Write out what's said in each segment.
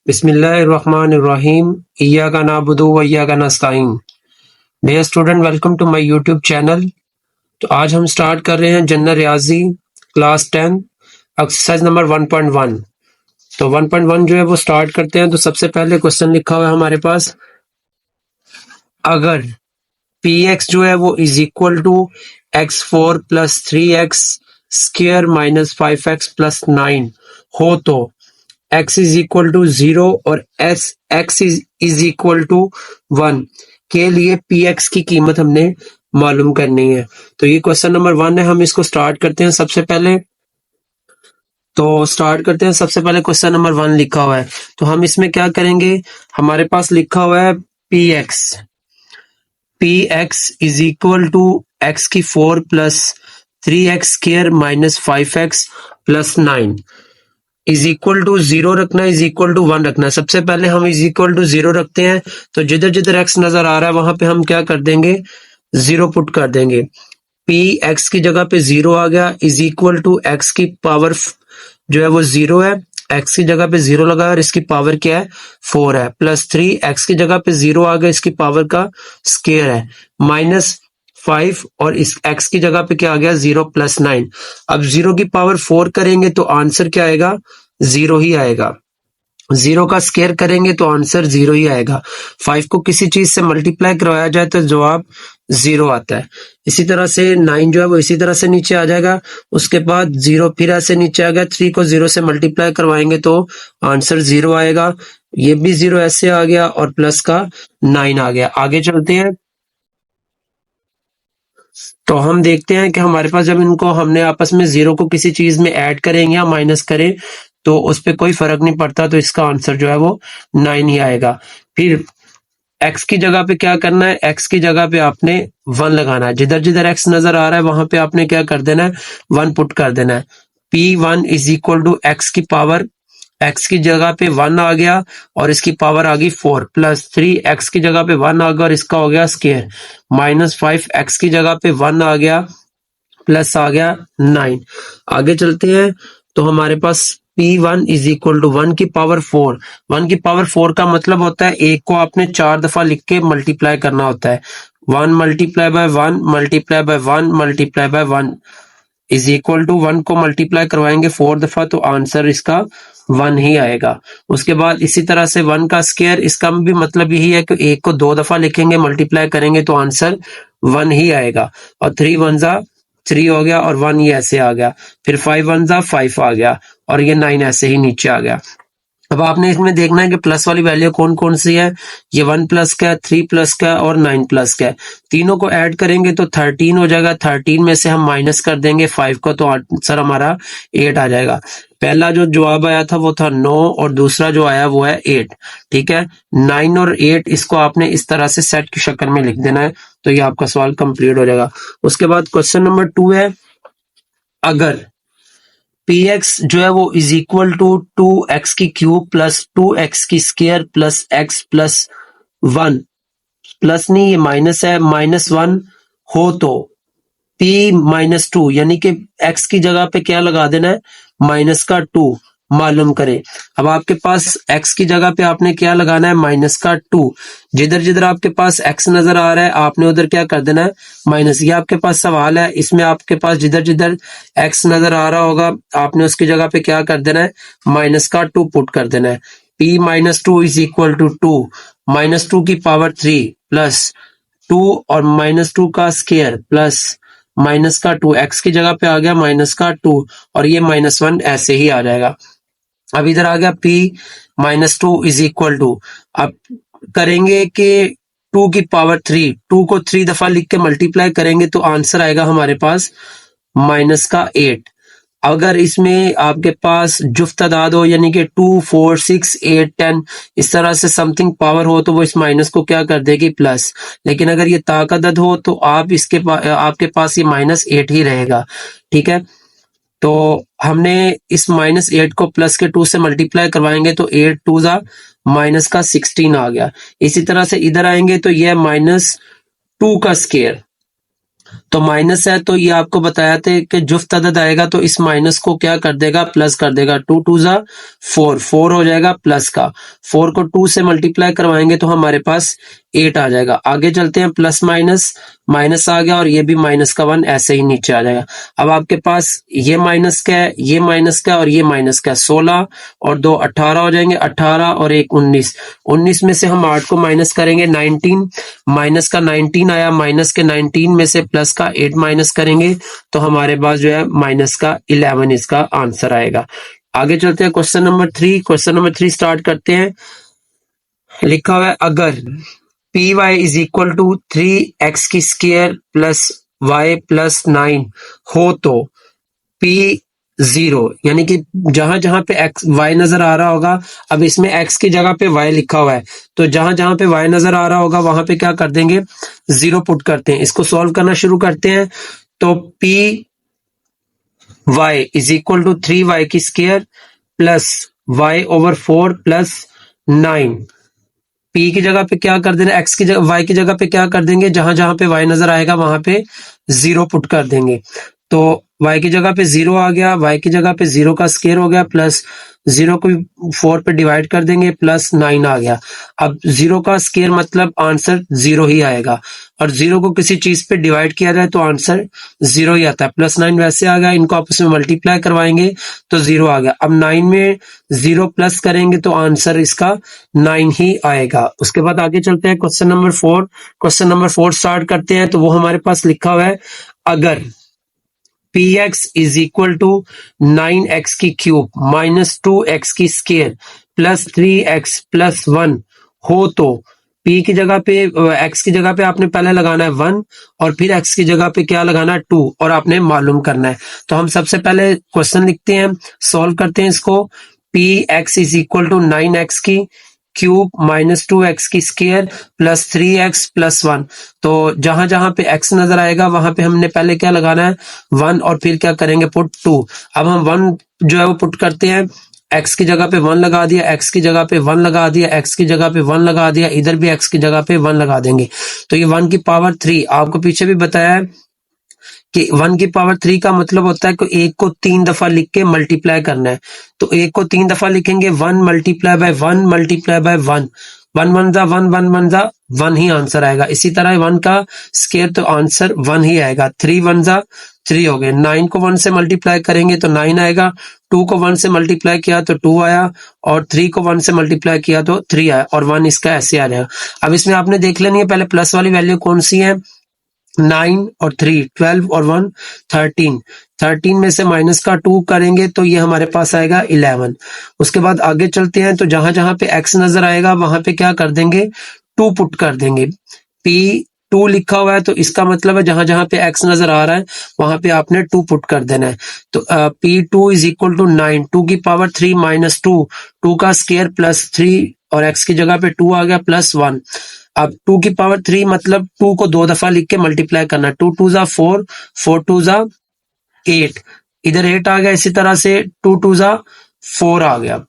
बिस्मिल्लाहिर्रहमानिर्रहीम इय्याका नअबुदु व इय्याका नस्तईन। Dear student, welcome to my YouTube channel. तो आज हम स्टार्ट कर रहे हैं जनरल रियाजी क्लास 10 एक्सरसाइज नंबर 1.1। तो 1.1 जो है वो स्टार्ट करते हैं। तो सबसे पहले क्वेश्चन लिखा हुआ है हमारे पास, अगर px जो है वो is equal to x4 plus 3x square minus 5x plus 9 हो तो x इज इक्वल टू 0 और x इज इक्वल टू 1 के लिए px की कीमत हमने मालूम करनी है। तो ये क्वेश्चन नंबर 1 है। हम इसको स्टार्ट करते हैं। सबसे पहले सबसे पहले क्वेश्चन नंबर 1 लिखा हुआ है। तो हम इसमें क्या करेंगे, हमारे पास लिखा हुआ है px is equal to x की 4 plus 3x square minus 5x plus 9 is equal to 0 रखना है, इज इक्वल टू 1 रखना है। सबसे पहले हम इज इक्वल टू 0 रखते हैं। तो जिधर जिधर x नजर आ रहा है वहां पे हम क्या कर देंगे, 0 पुट कर देंगे। p x की जगह पे 0 आ गया, इज इक्वल टू x की पावर जो है वो 0 है, x की जगह पे 0 लगा और इसकी पावर क्या है, 4 है, प्लस 3 x की जगह पे 0 आ गया, इसकी पावर का स्क्वायर है, माइनस 5 और इस x की जगह पे क्या आ गया, 0 प्लस 9। अब 0 की पावर 4 करेंगे तो आंसर क्या आएगा, 0 ही आएगा। 0 का स्क्वायर करेंगे तो आंसर 0 ही आएगा। 5 को किसी चीज से मल्टीप्लाई करवाया जाए तो जवाब 0 आता है। इसी तरह से 9 जो है वो इसी तरह से नीचे आ जाएगा। उसके बाद 0 फिर ऐसे नीचे आ गया। 3 को 0 से मल्टीप्लाई करवाएंगे तो आंसर 0 आएगा। ये भी 0 ऐसे आ गया और प्लस का 9 आ गया। आगे चलते हैं। तो हम देखते हैं कि हमारे पास जब इनको हमने आपस में 0 को किसी चीज में ऐड करेंगे या माइनस करें तो उस पर कोई फर्क नहीं पड़ता। तो इसका आंसर जो है वो 9 ही आएगा। फिर x की जगह पे क्या करना है, x की जगह पे आपने 1 लगाना है। जिधर जिधर x नजर आ रहा है वहां पे आपने क्या कर देना है, 1 पुट कर देना है। p1 is equal to x की पावर, x की जगह पे 1 आ गया और इसकी पावर आ गई 4, प्लस 3 x की जगह पे 1 आ गया और इसका हो गया स्क्वायर, माइनस 5 x की जगह पे 1 आ गया, प्लस आ गया 9। आगे चलते हैं। तो हमारे पास P1 इज इक्वल टू 1 की पावर 4। 1 की पावर 4 का मतलब होता है एक को आपने 4 दफा लिख के मल्टीप्लाई करना होता है। 1 multiply by 1 multiply by 1 multiply by 1 is equal to 1 को मल्टीप्लाई करवाएंगे 4 दफा तो आंसर इसका 1 ही आएगा। उसके बाद इसी तरह से 1 का स्क्वायर, इसका भी मतलब यही है कि एक को 2 दफा लिखेंगे मल्टीप्लाई करेंगे तो आंसर 1 ही आएगा। और 3 1 जा 3 हो गया और 1 ये ऐसे आ गया। फिर 5 1 जा 5 आ गया और ये 9 ऐसे ही नीचे आ गया। अब आपने इसमें देखना है कि प्लस वाली वैल्यू कौन कौन सी है। ये 1 प्लस का, 3 प्लस का और 9 प्लस का। तीनों को ऐड करेंगे तो 13 हो जाएगा। 13 में से हम माइनस कर देंगे 5 को तो आंसर हमारा 8 आ जाएगा। पहला जो जवाब आया था वो था 9 और दूसरा जो आया वो है 8। ठीक है, 9 और 8 इसको आपने इस तरह से सेट की शक्ल में लिख देना है तो ये आपका सवाल कंप्लीट हो जाएगा। उसके बाद क्वेश्चन नंबर 2 है, अगर px जो है वो इज इक्वल टू 2x की क्यूब प्लस 2x की square plus x plus 1, plus नहीं ये माइनस है, माइनस 1 हो तो p माइनस 2 यानी कि x की जगह पे क्या लगा देना है, माइनस का 2 मालूम करें। अब आपके पास x की जगह पे आपने क्या लगाना है, माइनस का 2। जिधर जिधर आपके पास x नजर आ रहा है आपने उधर क्या कर देना है, माइनस। ये आपके पास सवाल है, इसमें आपके पास जिधर जिधर x नजर आ रहा होगा आपने उसकी जगह पे क्या कर देना है, माइनस का 2 पुट कर देना है। p minus 2 is equal to 2 minus 2 की पावर 3 प्लस 2 और माइनस 2 का स्क्वायर प्लस माइनस का 2, x की जगह पे आ गया माइनस का 2 और ये माइनस 1 ऐसे ही आ जाएगा। अब इधर आ गया p minus 2 is equal to, अब करेंगे कि 2 की पावर 3, 2 को 3 दफा लिख के मल्टीप्लाई करेंगे तो आंसर आएगा हमारे पास माइनस का 8। अगर इसमें आपके पास जुफ्त तादाद हो यानी कि 2 4 6 8 10 इस तरह से समथिंग पावर हो तो वो इस माइनस को क्या कर देगी, प्लस। लेकिन अगर ये ताकदद हो तो आप आपके पास ये माइनस 8 ही रहेगा। ठीक है, तो हमने इस माइनस 8 को प्लस के 2 से मल्टीप्लाई करवाएंगे तो 8 2 जा माइनस का 16 आ गया। इसी तरह से इधर आएंगे तो यह माइनस 2 का स्क्वायर तो माइनस है तो ये आपको बताया था कि जुफ्त अदद आएगा तो इस माइनस को क्या कर देगा, प्लस कर देगा। 2 2 जा 4, 4 हो जाएगा प्लस का। 4 को 2 से मल्टीप्लाई करवाएंगे तो हमारे पास 8 आ जाएगा। आगे चलते हैं, प्लस माइनस, माइनस आ गया और ये भी माइनस का 1 ऐसे ही नीचे आ जाएगा। अब आपके पास ये माइनस का है, ये माइनस का और ये माइनस का, 16 और 2 18 हो जाएंगे। 18 और 1 19, 19 में से हम 8 को माइनस करेंगे 19, माइनस का 19 आया, माइनस के 19 में से प्लस का 8 माइनस करेंगे तो हमारे पास जो है माइनस का 11 इसका आंसर आएगा। आगे चलते हैं question number 3। Question number 3 start करते हैं। लिखा हुआ है अगर P Y is equal to 3x की स्क्वायर प्लस वाई प्लस 9 हो तो पी 0, यानी कि जहां जहां पे एक्स वाई नजर आ रहा होगा, अब इसमें एक्स की जगह पे वाई लिखा हुआ है तो जहां जहां पे वाई नजर आ रहा होगा वहां पे क्या कर देंगे, 0 पुट करते हैं। इसको सॉल्व करना शुरू करते हैं। तो P Y is equal to 3y की square plus Y over 4 plus 9। P की जगह पे क्या कर देना, एक्स की जगह वाई की जगह पे क्या कर देंगे, जहां जहां पे वाई नजर आएगा वहां पे 0 पुट कर देंगे। तो y की जगह पे 0 आ गया, y की जगह पे 0 का स्क्वायर हो गया प्लस 0 को 4 पे डिवाइड कर देंगे प्लस 9 आ गया। अब 0 का स्क्वायर मतलब आंसर 0 ही आएगा और 0 को किसी चीज पे डिवाइड किया जाए तो आंसर 0 ही आता है। प्लस 9 वैसे आ गया, इनको आपस में मल्टीप्लाई करवाएंगे तो 0 आ गया। अब 9 में 0 प्लस करेंगे तो आंसर इसका 9 ही आएगा। उसके बाद आगे चलते हैं question number 4। Question number 4 start करते हैं। तो वो हमारे पास लिखा हुआ है अगर px is equal to 9x की क्यूब माइनस 2x की स्क्वायर प्लस 3x प्लस 1 हो तो p की जगह पे x की जगह पे आपने पहले लगाना है 1 और फिर x की जगह पे क्या लगाना है 2 और आपने मालूम करना है। तो हम सबसे पहले क्वेश्चन लिखते हैं, सॉल्व करते हैं इसको। px is equal to 9x की क्यूब माइनस 2x की स्क्वायर प्लस 3x प्लस 1। तो जहां जहां पे x नजर आएगा वहां पे हमने पहले क्या लगाना है 1 और फिर क्या करेंगे पुट 2। अब हम 1 जो है वो पुट करते हैं, x की जगह पे 1 लगा दिया, x की जगह पे 1 लगा दिया, x की जगह पे 1 लगा दिया, इधर भी x की जगह पे 1 लगा देंगे। तो ये 1 की पावर 3, आपको पीछे भी बताया है कि 1 की पावर 3 का मतलब होता है कि एक को 3 दफा लिख के मल्टीप्लाई करना है। तो एक को 3 दफा लिखेंगे 1 मल्टीप्लाई बाय 1 मल्टीप्लाई बाय 1, 1 1 जा 1, 1 1 जा 1 ही आंसर आएगा। इसी तरह 1 का स्क्वायर तो आंसर 1 ही आएगा। 3 1 जा 3 हो गए। 9 को 1 से मल्टीप्लाई करेंगे तो 9 आएगा। 2 को 1 से मल्टीप्लाई किया तो 2 आया और 3 को 1 से मल्टीप्लाई किया तो 3 आया और 1 इसका ऐसे आ जाएगा। अब इसमें आपने देख लेनी है पहले प्लस वाली वैल्यू कौन सी है, 9 और 3 12 और 1 13। 13 में से माइनस का 2 करेंगे तो ये हमारे पास आएगा 11। उसके बाद आगे चलते हैं तो जहां जहां पे x नजर आएगा वहां पे क्या कर देंगे 2 पुट कर देंगे। p2 लिखा हुआ है तो इसका मतलब है जहां जहां पे x नजर आ रहा है वहां पे आपने 2 पुट कर देना है। तो p2 इज इक्वल टू 9, 2 की पावर 3 माइनस 2, 2 का स्क्वायर प्लस 3 और x की जगह पे 2 आ गया प्लस 1। अब 2 की पावर 3 मतलब 2 को 2 दफा लिख के मल्टीप्लाई करना, 2 2 जा 4, 4 2 जा 8, इधर 8 आ गया। इसी तरह से 2 2 जा 4 आ गया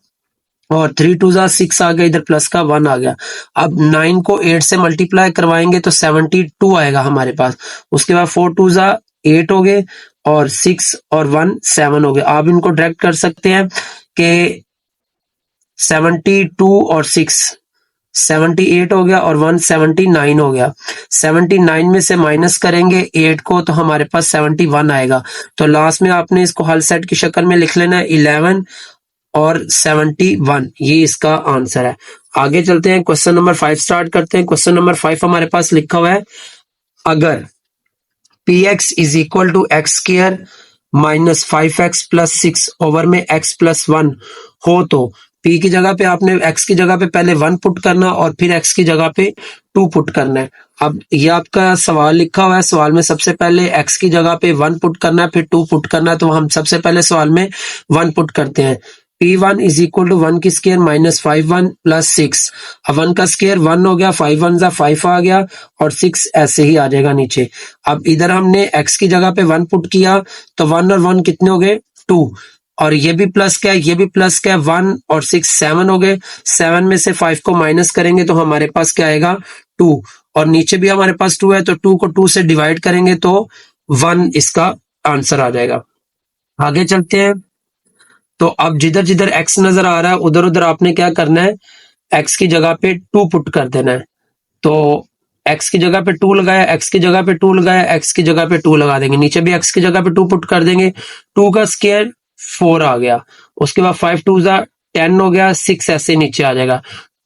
और 3 2 जा 6 आ गया, इधर प्लस का 1 आ गया। अब 9 को 8 से मल्टीप्लाई करवाएंगे तो 72 आएगा हमारे पास। उसके बाद 4 2 जा 8 हो गए और 6 और 1 7 हो गए। आप इनको डायरेक्ट कर सकते हैं कि 72 और 6 78 हो गया और 179 हो गया। 79 में से माइनस करेंगे 8 को तो हमारे पास 71 आएगा। तो लास्ट में आपने इसको हल सेट की शक्ल में लिख लेना है 11 और 71, ये इसका आंसर है। आगे चलते हैं क्वेश्चन नंबर 5 स्टार्ट करते हैं। क्वेश्चन नंबर 5 हमारे पास लिखा हुआ है अगर px is equal to X square minus 5x plus 6 over में x प्लस 1 हो तो p की जगह पे आपने x की जगह पे पहले 1 पुट करना और फिर x की जगह पे 2 पुट करना है। अब ये आपका सवाल लिखा हुआ है, सवाल में सबसे पहले x की जगह पे 1 पुट करना है फिर 2 पुट करना है। तो हम सबसे पहले सवाल में 1 पुट करते हैं। p1 इज इक्वल टू 1 की स्क्वायर माइनस 5 1 प्लस 6। अब 1 का स्क्वायर 1 हो गया, 5 1 जा 5 आ गया और 6 ऐसे ही आ जाएगा नीचे। अब इधर हमने x की जगह पे 1 पुट किया तो 1 और 1 कितने हो गए 2 और ये भी प्लस क्या है, ये भी प्लस क्या है, 1 और 6 7 हो गए। 7 में से 5 को माइनस करेंगे तो हमारे पास क्या आएगा 2 और नीचे भी हमारे पास 2 है, तो 2 को 2 से डिवाइड करेंगे तो 1 इसका आंसर आ जाएगा। आगे चलते हैं। तो अब जिधर जिधर x नजर आ रहा है उधर उधर आपने क्या करना है, x की जगह पे 2 पुट कर देना है। तो x की जगह पे 2 लगाया, x की जगह पे 2 लगाया, x की जगह पे 2 लगा देंगे, नीचे भी x की जगह पे 2 पुट कर देंगे। 2 का स्क्वायर 4 आ गया, उसके बाद 5 2 जा 10 हो गया, 6 ऐसे नीचे आ जाएगा,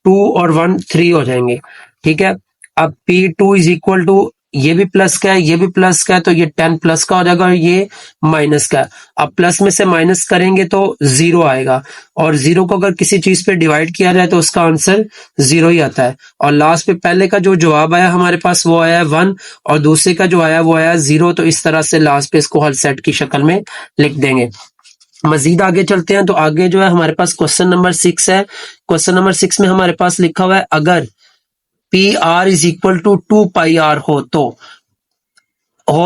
2 और 1 3 हो जाएंगे। ठीक है, अब P2 इज इक्वल टू, ये भी प्लस का है, ये भी प्लस का है, तो ये 10 प्लस का हो जाएगा और ये माइनस का है। अब प्लस में से माइनस करेंगे तो 0 आएगा, और 0 को अगर किसी चीज पे डिवाइड किया जाए तो उसका आंसर 0 ही आता है। और लास्ट पे पहले का जो जवाब आया हमारे पास वो आया 1, और दूसरे का जो आया वो आया 0। तो इस तरह से लास्ट पे इसको हल सेट की शक्ल में लिख देंगे। मजीद आगे चलते हैं। तो आगे जो है हमारे पास क्वेश्चन नंबर 6 है। क्वेश्चन नंबर 6 में हमारे पास लिखा हुआ है, अगर P R is equal to 2 pi R हो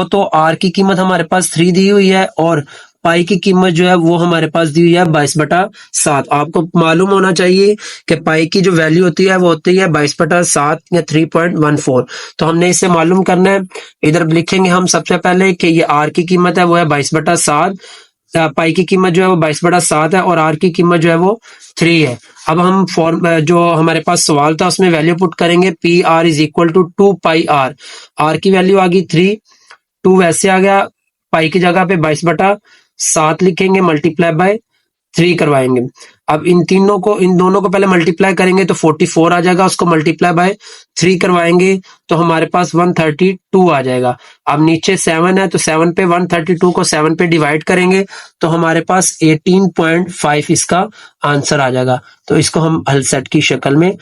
तो आर की कीमत हमारे पास 3 दी हुई है, और पाई की कीमत जो है वो हमारे पास दी हुई है 22/7। आपको मालूम होना चाहिए कि पाई की जो वैल्यू होती है वो होती है 22/7 या 3.14। तो हमने इसे मालूम करना है। इधर लिखेंगे हम सबसे पहले कि ये आर की कीमत है वो है 22/7, पाई की कीमत जो है वो 22/7 है, और आर की कीमत जो है वो 3 है। अब हम जो हमारे पास सवाल था उसमें वैल्यू पुट करेंगे, P R is equal to 2 pi R. R की वैल्यू आ गई 3, 2 वैसे आ गया, पाई की जगह पे 22/7 लिखेंगे, मल्टीप्लाई बाय 3 करवाएंगे। अब इन दोनों को पहले मल्टीप्लाई करेंगे तो 44 आ जाएगा, उसको मल्टीप्लाई बाय 3 करवाएंगे तो हमारे पास 132 आ जाएगा। अब नीचे 7 है, तो 7 पे 132 को 7 पे डिवाइड करेंगे तो हमारे पास 18.5 इसका आंसर आ जाएगा। तो इसको हम हल सेट की शक्ल में।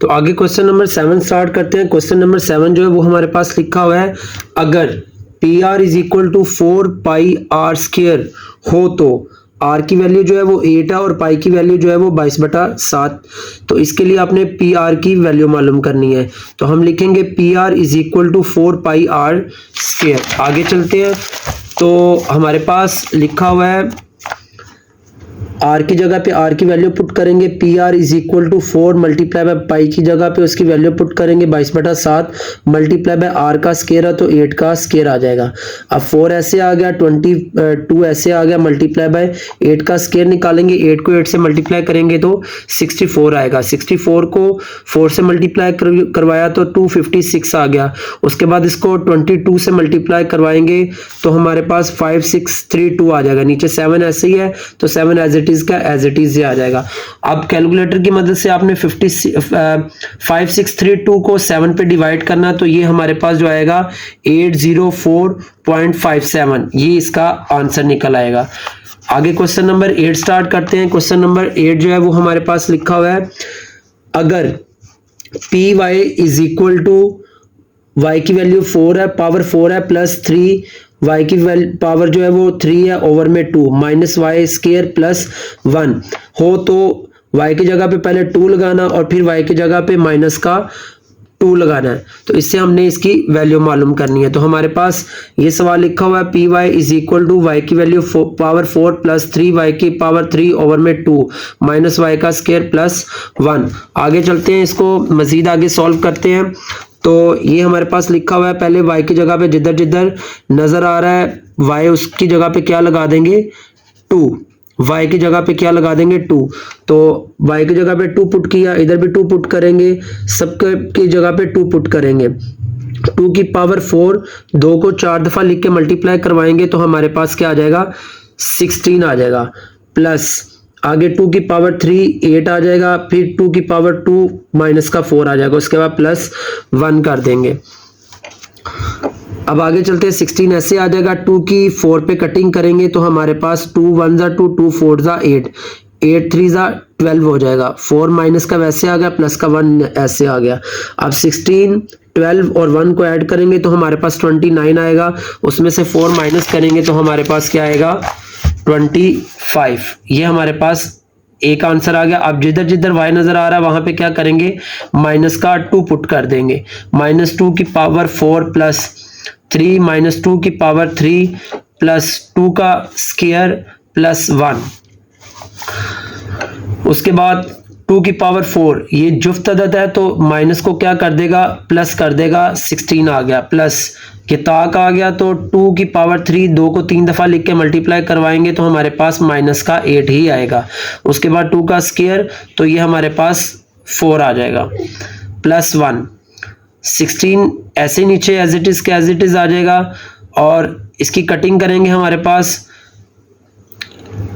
तो आगे क्वेश्चन नंबर 7 स्टार्ट करते हैं। क्वेश्चन नंबर 7 जो है वो हमारे पास लिखा हुआ है, अगर P R is equal to 4 pi R square हो तो आर की वैल्यू जो है वो 8 है और पाई की वैल्यू जो है वो 22/7। तो इसके लिए आपने पी आर की वैल्यू मालूम करनी है। तो हम लिखेंगे P R is equal to 4 pi R square. आगे चलते हैं। तो हमारे पास लिखा हुआ है, आर की जगह पे आर की वैल्यू पुट करेंगे, P R is equal to 4 multiply by pi की जगह पे उसकी वैल्यू पुट करेंगे 22/7 मल्टीप्लाई बाय आर का स्क्वायर है तो 8 का स्क्वायर आ जाएगा। अब 4 ऐसे आ गया, 22 ऐसे आ गया, मल्टीप्लाई बाय 8 का स्क्वायर निकालेंगे, 8 को 8 से मल्टीप्लाई करेंगे तो 64 आएगा। 64 को 4 से मल्टीप्लाई करवाया तो 256 आ गया। उसके बाद इसको 22 से मल्टीप्लाई करवाएंगे तो हमारे पास 5632 आ जाएगा। नीचे 7 ऐसे ही है तो 7 एज इट इज आ जाएगा। अब कैलकुलेटर की मदद से आपने 5632 को 7 पे डिवाइड करना, तो ये हमारे पास जो आएगा 804.57, ये इसका आंसर निकल आएगा। आगे क्वेश्चन नंबर 8 स्टार्ट करते हैं। क्वेश्चन नंबर 8 जो है वो हमारे पास लिखा हुआ है, अगर P Y is equal to Y की वैल्यू 4 है, पावर 4 है, प्लस 3 y की पावर जो है वो 3 है, ओवर में 2 माइनस वाई स्क्वायर प्लस 1 हो तो y की जगह पे पहले 2 लगाना और फिर y की जगह पे माइनस का 2 लगाना है। तो इससे हमने इसकी वैल्यू मालूम करनी है। तो हमारे पास ये सवाल लिखा हुआ है, P Y is equal to Y की वैल्यू पावर 4 प्लस 3 वाई की पावर 3 ओवर में 2 माइनस वाई का स्क्वायर प्लस 1। आगे चलते हैं, इसको मजीद आगे सॉल्व करते हैं। तो ये हमारे पास लिखा हुआ है, पहले y की जगह पे जिधर जिधर नजर आ रहा है y उसकी जगह पे क्या लगा देंगे 2, y की जगह पे क्या लगा देंगे 2। तो y की जगह पे 2 पुट किया, इधर भी 2 पुट करेंगे, सबके की जगह पे 2 पुट करेंगे। 2 की पावर 4, 2 को 4 दफा लिख के मल्टीप्लाई करवाएंगे तो हमारे पास क्या आ जाएगा 16 आ जाएगा, प्लस आगे 2 की पावर 3 8 आ जाएगा, फिर 2 की पावर 2 माइनस का 4 आ जाएगा, उसके बाद प्लस 1 कर देंगे। अब आगे चलते हैं, 16 ऐसे आ जाएगा, 2 की 4 पे कटिंग करेंगे तो हमारे पास 2 1 जा 2, 2 4 जा 8, 8 3 जा 12 हो जाएगा, 4 माइनस का वैसे आ गया, प्लस का 1 ऐसे आ गया। अब 16 12 और 1 को ऐड करेंगे तो हमारे पास 29 आएगा, उसमें से 4 माइनस करेंगे तो हमारे पास क्या आएगा 25। ये हमारे पास एक आंसर आ गया। अब जिधर जिधर y नजर आ रहा है वहां पे क्या करेंगे, माइनस का 2 पुट कर देंगे, -2 की पावर 4 प्लस 3 -2 की पावर 3 प्लस 2 का स्क्वायर प्लस 1। उसके बाद 2 की पावर 4 ये जुफ्त अदद है तो माइनस को क्या कर देगा, प्लस कर देगा। 16 आ गया प्लस के ताक आ गया तो 2 की पावर 3 2 को 3 दफ़ा लिख के मल्टीप्लाई करवाएंगे तो हमारे पास माइनस का 8 ही आएगा। उसके बाद 2 का स्क्वायर तो ये हमारे पास 4 आ जाएगा प्लस 1। 16 ऐसे नीचे एज इट इज़ के एज इट इज़ आ जाएगा और इसकी कटिंग करेंगे हमारे पास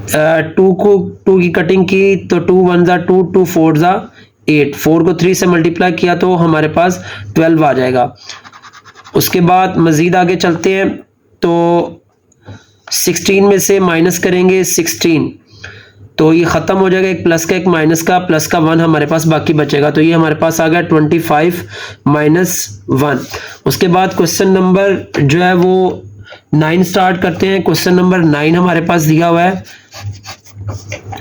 2 की कटिंग की तो 2 1 ज़ा 2 2 4 ज़ा 8, 4 को 3 से मल्टीप्लाई किया तो हमारे पास 12 आ जाएगा। उसके बाद मज़ीद आगे चलते हैं तो 16 में से माइनस करेंगे 16 तो ये ख़त्म हो जाएगा, एक प्लस का एक माइनस का, प्लस का 1 हमारे पास बाकी बचेगा तो ये हमारे पास आ गया 25 माइनस 1। उसके बाद क्वेश्चन नंबर जो है वो 9 स्टार्ट करते हैं। क्वेश्चन नंबर 9 हमारे पास दिया हुआ है,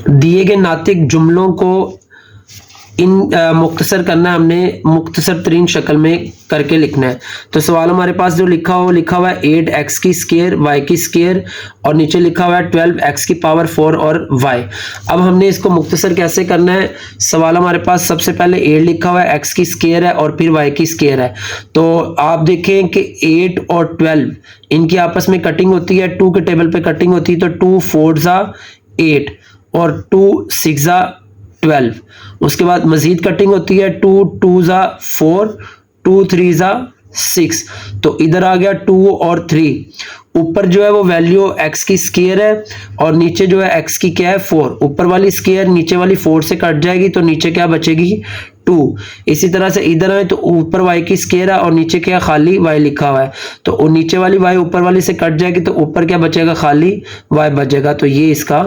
दिए गए नातिक जुमलों को मुख्तसर करना है, हमने मुख्तसर तरीन शक्ल में करके लिखना है। तो सवाल हमारे पास जो लिखा हुआ है 8x की स्क्वायर y की स्क्वायर और नीचे लिखा हुआ है 12x की पावर 4 और y। अब हमने इसको मुख्तसर कैसे करना है, सवाल हमारे पास सबसे पहले 8 लिखा हुआ है, x की स्क्वायर है और फिर y की स्क्वायर है। तो आप देखें कि 8 और 12 इनकी आपस में कटिंग होती है, 2 के टेबल पे कटिंग होती है तो 2 4 ज़ा 8 और 2 6 ज़ा 12। उसके बाद मजीद कटिंग होती है 2 2 ज़ा 4 2 3 ज़ा 6 तो इधर आ गया 2 और 3। ऊपर जो है वो वैल्यू x की स्क्वायर है और नीचे जो है x की क्या है 4। ऊपर वाली स्क्वायर नीचे वाली 4 से कट जाएगी तो नीचे क्या बचेगी 2। इसी तरह से इधर आए तो ऊपर y की स्क्वायर है और नीचे क्या खाली y लिखा हुआ है तो नीचे वाली y ऊपर वाली से कट जाएगी तो ऊपर क्या बचेगा, खाली y बचेगा। तो ये इसका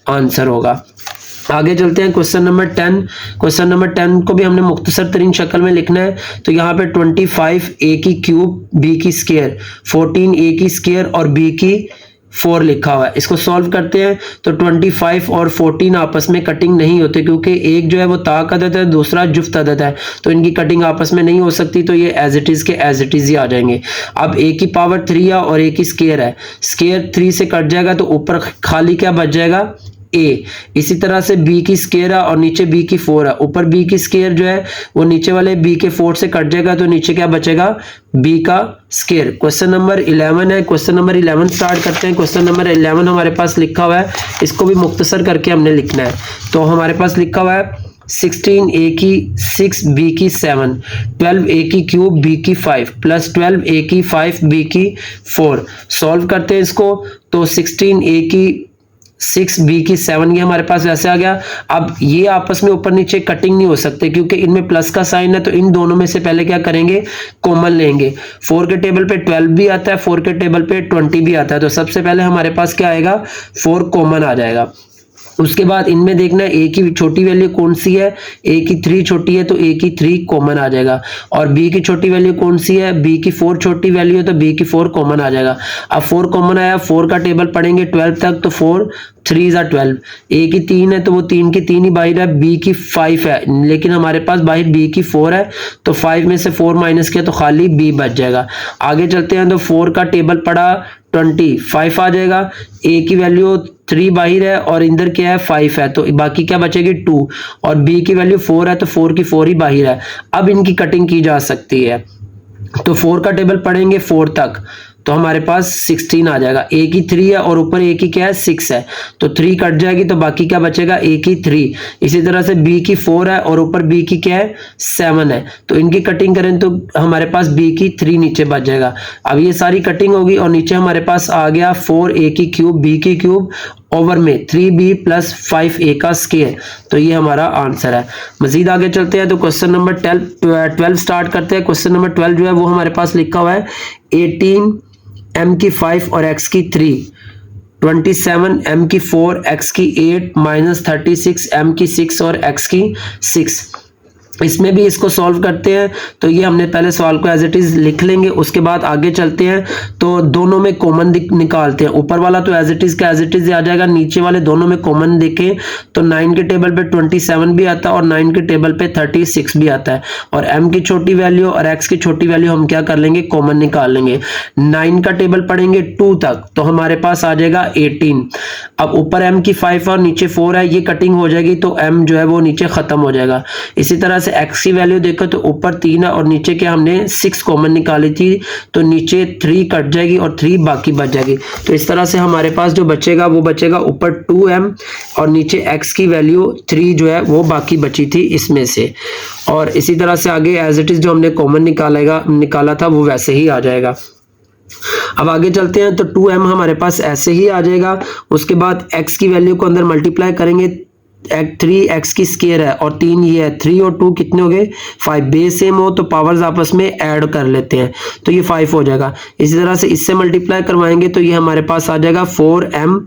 आंसर होगा। आगे चलते हैं क्वेश्चन नंबर 10। क्वेश्चन नंबर 10 को भी हमने मुख्तसर तरीन शक्ल में लिखना है। तो यहाँ पे 25 a की क्यूब b की स्क्वायर 14 a की स्क्वायर और b की 4 लिखा हुआ है। इसको सॉल्व करते हैं तो 25 और 14 आपस में कटिंग नहीं होते क्योंकि एक जो है वो ताक अदद है, दूसरा जुफ्त अदद है तो इनकी कटिंग आपस में नहीं हो सकती तो ये एज इट इज़ के एज इट इज़ ही आ जाएंगे। अब a की पावर 3 है और a की स्क्वायर है, स्क्वायर 3 से कट जाएगा तो ऊपर खाली क्या बच जाएगा a। इसी तरह से b की स्क्वायर है और नीचे b की 4 है, ऊपर b की स्क्वायर जो है वो नीचे वाले b के 4 से कट जाएगा तो नीचे क्या बचेगा b का स्क्वायर। क्वेश्चन नंबर 11 है। क्वेश्चन नंबर 11 स्टार्ट करते हैं। क्वेश्चन नंबर 11 हमारे पास लिखा हुआ है, इसको भी मुख्तसर करके हमने लिखना है। तो हमारे पास लिखा हुआ है 16 a की 6 b की 7 12 a की क्यूब b की 5 प्लस 12 a की 5 b की 4। सॉल्व करते हैं इसको तो 16 a की 6 b की 7 ये हमारे पास वैसे आ गया। अब ये आपस में ऊपर नीचे कटिंग नहीं हो सकते क्योंकि इनमें प्लस का साइन है तो इन दोनों में से पहले क्या करेंगे, कॉमन लेंगे। 4 के टेबल पे 12 भी आता है, 4 के टेबल पे 20 भी आता है तो सबसे पहले हमारे पास क्या आएगा 4 कॉमन आ जाएगा। उसके बाद इनमें देखना है a की छोटी वैल्यू कौन सी है, a की 3 छोटी है तो a की 3 कॉमन आ जाएगा और b की छोटी वैल्यू कौन सी है, b की 4 छोटी वैल्यू है तो b की 4 कॉमन आ जाएगा। अब 4 कॉमन आया, 4 का टेबल पढ़ेंगे 12 तक तो 4 3 ज़ा 12, a की 3 है तो वो 3 की 3 ही बाहर है, b की 5 है लेकिन हमारे पास बाहर b की 4 है तो 5 में से 4 माइनस किया तो खाली b बच जाएगा। आगे चलते हैं तो 4 का टेबल पड़ा 25 आ जाएगा, a की वैल्यू 3 बाहर है और इधर क्या है 5 है तो बाकी क्या बचेगी 2 और b की वैल्यू 4 है तो 4 की 4 ही बाहर है। अब इनकी कटिंग की जा सकती है तो 4 का टेबल पढ़ेंगे 4 तक तो हमारे पास 16 आ जाएगा। a की 3 है और ऊपर a की क्या है 6 है तो 3 कट जाएगी तो बाकी क्या बचेगा a की 3। इसी तरह से b की 4 है और ऊपर b की क्या है 7 है तो इनकी कटिंग करें तो हमारे पास b की 3 नीचे बच जाएगा। अब ये सारी कटिंग होगी और नीचे हमारे पास आ गया 4a की क्यूब b की क्यूब ओवर में 3b प्लस 5a का स्क्वायर तो ये हमारा आंसर है। मजीद आगे चलते हैं तो क्वेश्चन नंबर 12 स्टार्ट करते हैं। क्वेश्चन नंबर 12 जो है वो हमारे पास लिखा हुआ है 18 m की 5 और x की 3 27 m की 4 x की 8 माइनस 36 m की 6 और x की 6। इसमें भी इसको सॉल्व करते हैं। तो ये हमने पहले सवाल को एज इट इज लिख लेंगे, उसके बाद आगे चलते हैं तो दोनों में कॉमन निकालते हैं। ऊपर वाला तो एज इट इज का एज इट इज आ जाएगा, नीचे वाले दोनों में कॉमन देखें तो 9 के टेबल पे 27 भी आता है और 9 के टेबल पे 36 भी आता है, और m की छोटी वैल्यू और x की छोटी वैल्यू हम क्या कर लेंगे, कॉमन निकाल लेंगे। 9 का टेबल पढ़ेंगे 2 तक तो हमारे पास आ जाएगा 18। अब ऊपर m की 5 और नीचे 4 है, ये कटिंग हो जाएगी तो m जो है वो नीचे खत्म हो जाएगा। इसी तरह से x की वैल्यू देखो तो ऊपर 3 है और नीचे क्या हमने 6 कॉमन निकाली थी, तो नीचे 3 कट जाएगी और 3 बाकी बच जाएगी। तो इस तरह से हमारे पास जो बचेगा वो बचेगा ऊपर 2m और नीचे x की वैल्यू 3 जो है वो बाकी बची थी इसमें से। और इसी तरह से आगे एज इट इज जो हमने कॉमन निकाला था वो वैसे ही आ जाएगा। अब आगे चलते हैं तो 2m हमारे पास ऐसे ही आ जाएगा। उसके बाद x की वैल्यू को अंदर मल्टीप्लाई करेंगे, 3x की स्क्वायर है और 3 ये है, 3 और 2 कितने हो गए 5। बेस सेम हो तो पावर्स आपस में ऐड कर लेते हैं तो ये 5 हो जाएगा। इसी तरह से इससे मल्टीप्लाई करवाएंगे तो ये हमारे पास आ जाएगा 4m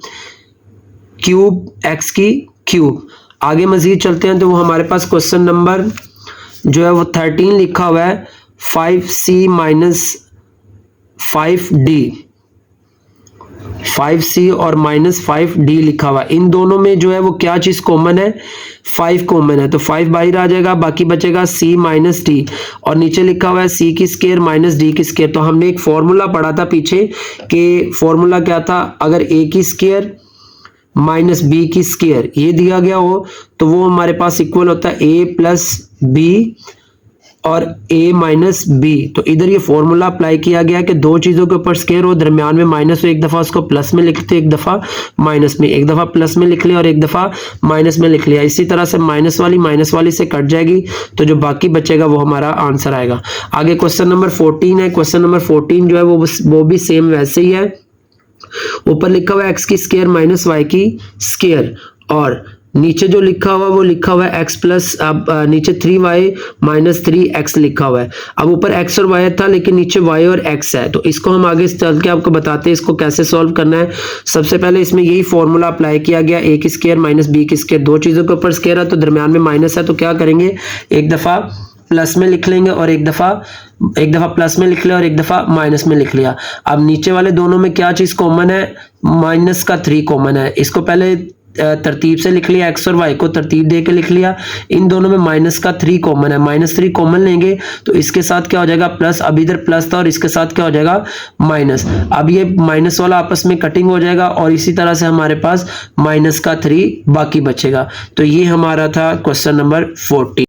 क्यूब x की क्यूब। आगे मजीद चलते हैं तो वो हमारे पास क्वेश्चन नंबर जो है वो 13 लिखा हुआ है 5c माइनस 5d, 5c और माइनस 5d लिखा हुआ है। इन दोनों में जो है वो क्या चीज कॉमन है, 5 कॉमन है, तो 5 बाहर आ जाएगा, बाकी बचेगा c माइनस d और नीचे लिखा हुआ है c की स्क्वायर माइनस d की स्क्वायर। तो हमने एक फॉर्मूला पढ़ा था पीछे कि फॉर्मूला क्या था, अगर a की स्क्वायर माइनस b की स्क्वायर ये दिया गया हो तो वो हमारे पास इक्वल होता है a प्लस b और a माइनस बी। तो इधर ये फॉर्मूला अप्लाई किया गया कि दो चीजों के ऊपर स्क्वायर हो, दरमियान में माइनस हो, एक दफा उसको प्लस में लिखते, एक दफा माइनस में, एक दफा प्लस में लिख लिया और एक दफा माइनस में लिख लिया। इसी तरह से माइनस वाली से कट जाएगी तो जो बाकी बचेगा वो हमारा आंसर आएगा। आगे क्वेश्चन नंबर 14 है। क्वेश्चन नंबर 14 जो है वो भी सेम वैसे ही है। ऊपर लिखा हुआ है एक्स की स्क्वायर माइनस वाई की स्क्वायर और नीचे जो लिखा हुआ वो लिखा हुआ है x प्लस, अब नीचे 3y माइनस 3x लिखा हुआ है। अब ऊपर x और y था लेकिन नीचे y और x है, तो इसको हम आगे चल के आपको बताते हैं इसको कैसे सॉल्व करना है। सबसे पहले इसमें यही फॉर्मूला अप्लाई किया गया, a की स्क्वायर माइनस b की स्क्वायर, दो चीजों के ऊपर स्क्वायर है तो दरमियान में माइनस है, तो क्या करेंगे एक दफा प्लस में लिख लेंगे और एक दफा प्लस में लिख लिया और एक दफा माइनस में लिख लिया। अब नीचे वाले दोनों में क्या चीज कॉमन है, माइनस का 3 कॉमन है, इसको पहले तरतीब से लिख लिया, x और y को तरतीब दे के लिख लिया। इन दोनों में माइनस का 3 कॉमन है, -3 कॉमन लेंगे तो इसके साथ क्या हो जाएगा प्लस, अब इधर प्लस था और इसके साथ क्या हो जाएगा माइनस। अब ये माइनस वाला आपस में कटिंग हो जाएगा और इसी तरह से हमारे पास माइनस का 3 बाकी बचेगा। तो ये हमारा था क्वेश्चन नंबर 14।